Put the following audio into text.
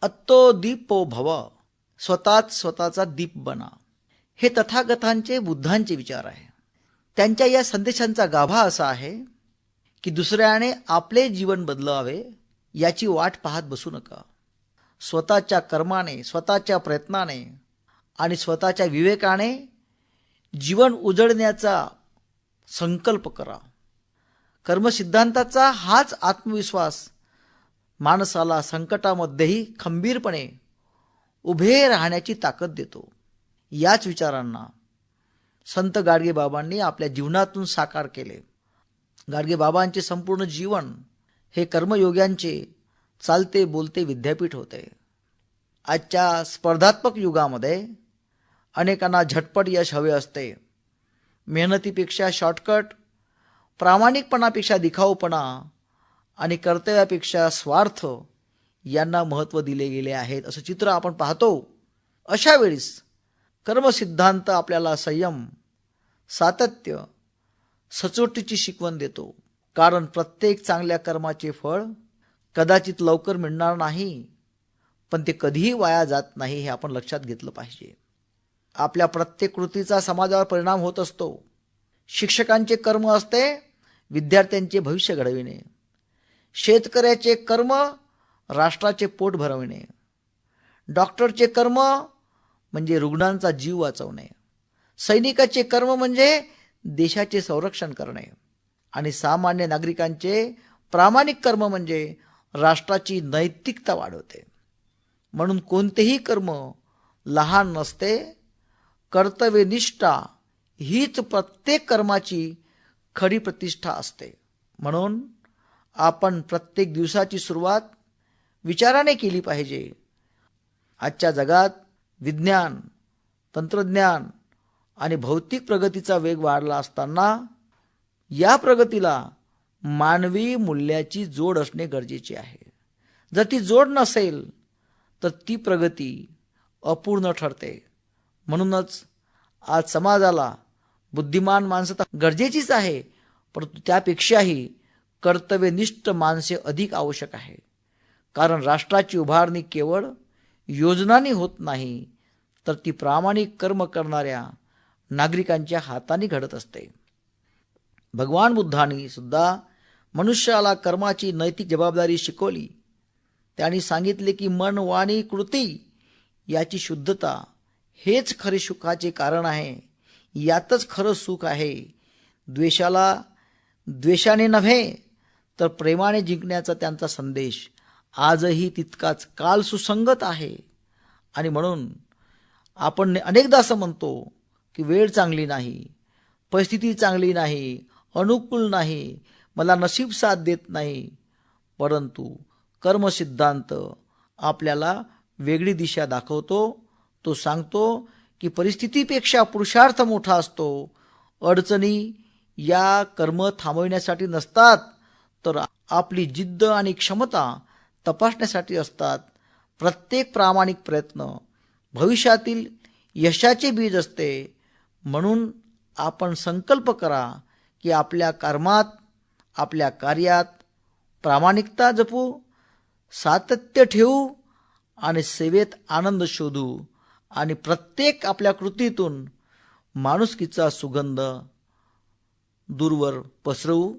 अत्तो दीपो भव, स्वतःच स्वतःचा दीप बना. हे तथागतांचे बुद्धांचे विचार आहे. त्यांच्या या संदेशांचा गाभा असा आहे की दुसऱ्याने आपले जीवन बदलावे याची वाट पाहत बसू नका. स्वतःच्या कर्माने, स्वतःच्या प्रयत्नाने आणि स्वतःच्या विवेकाने जीवन उजळण्याचा संकल्प करा. कर्मसिद्धांताचा हाच आत्मविश्वास माणसाला संकटामध्येही खंबीरपणे उभे राहण्याची ताकद देतो. याच विचारांना संत गाडगेबाबांनी आपल्या जीवनातून साकार केले. गाडगेबाबांचे संपूर्ण जीवन हे कर्मयोग्यांचे चालते बोलते विद्यापीठ होते. आजच्या स्पर्धात्मक युगामध्ये अनेकांना झटपट यश हवे असते. मेहनतीपेक्षा शॉर्टकट, प्रामाणिकपणापेक्षा दिखाऊपणा आणि कर्तव्यापेक्षा स्वार्थ यांना महत्त्व दिले गेले आहेत असं चित्र आपण पाहतो. अशा वेळेस कर्मसिद्धांत आपल्याला संयम, सातत्य, सचोटीची शिकवण देतो. कारण प्रत्येक चांगल्या कर्माचे फळ कदाचित लवकर मिळणार नाही, पण ते कधीही वाया जात नाही हे आपण लक्षात घेतलं पाहिजे. आपल्या प्रत्येक कृतीचा समाजावर परिणाम होत असतो. शिक्षकांचे कर्म असते विद्यार्थ्यांचे भविष्य घडविणे. शेतकऱ्याचे कर्म राष्ट्राचे पोट भरविणे. डॉक्टरचे कर्म म्हणजे रुग्णांचा जीव वाचवणे. सैनिकाचे कर्म म्हणजे देशाचे संरक्षण करणे. आणि सामान्य नागरिकांचे प्रामाणिक कर्म म्हणजे राष्ट्राची नैतिकता वाढवते. म्हणून कोणतेही कर्म लहान नसते. कर्तव्यनिष्ठा हीच प्रत्येक कर्माची खरी प्रतिष्ठा असते. म्हणून आपण प्रत्येक दिवसाची सुरुवात विचाराने केली पाहिजे. आजच्या जगात विज्ञान, तंत्रज्ञान आणि भौतिक प्रगतीचा वेग वाढला असताना या प्रगतीला मानवी मूल्याची जोड असणे गरजेचे आहे. जर ती जोड नसेल तर ती प्रगती अपूर्ण ठरते. म्हणूनच आज समाजाला बुद्धिमान माणसं तर गरजेचीच आहे, परंतु त्यापेक्षाही कर्तव्यनिष्ठ माणसे अधिक आवश्यक आहे. कारण राष्ट्राची उभारणी केवळ योजनांनी होत नाही, तर ती प्रामाणिक कर्म करणाऱ्या नागरिकांच्या हाताने घडत असते. भगवान बुद्धांनी सुद्धा मनुष्याला कर्माची नैतिक जबाबदारी शिकवली. त्यांनी सांगितले की मन, वाणी, कृती याची शुद्धता हेच खरे सुखाचे कारण आहे. यातच खरं सुख आहे. द्वेषाला द्वेषाने नव्हे तर प्रेमाने जिंकण्याचा त्यांचा संदेश आजही तितकाच काल सुसंगत आहे. आणि म्हणून आपण अनेकदा असं म्हणतो की वेळ चांगली नाही, परिस्थिती चांगली नाही, अनुकूल नाही, मला नशीब साथ देत नाही. परंतु कर्मसिद्धांत आपल्याला वेगळी दिशा दाखवतो. तो सांगतो की परिस्थितीपेक्षा पुरुषार्थ मोठा असतो. अडचणी या कर्म थांबविण्यासाठी नसतात, तर आपली जिद्द आणि क्षमता तपासण्यासाठी असतात. प्रत्येक प्रामाणिक प्रयत्न भविष्यातील यशाचे बीज असते. म्हणून आपण संकल्प करा की आपल्या कर्मात, आपल्या कार्यात प्रामाणिकता जपू, सातत्य ठेवू आणि सेवेत आनंद शोधू आणि प्रत्येक आपल्या कृतीतून माणुसकीचा सुगंध दूरवर पसरवू.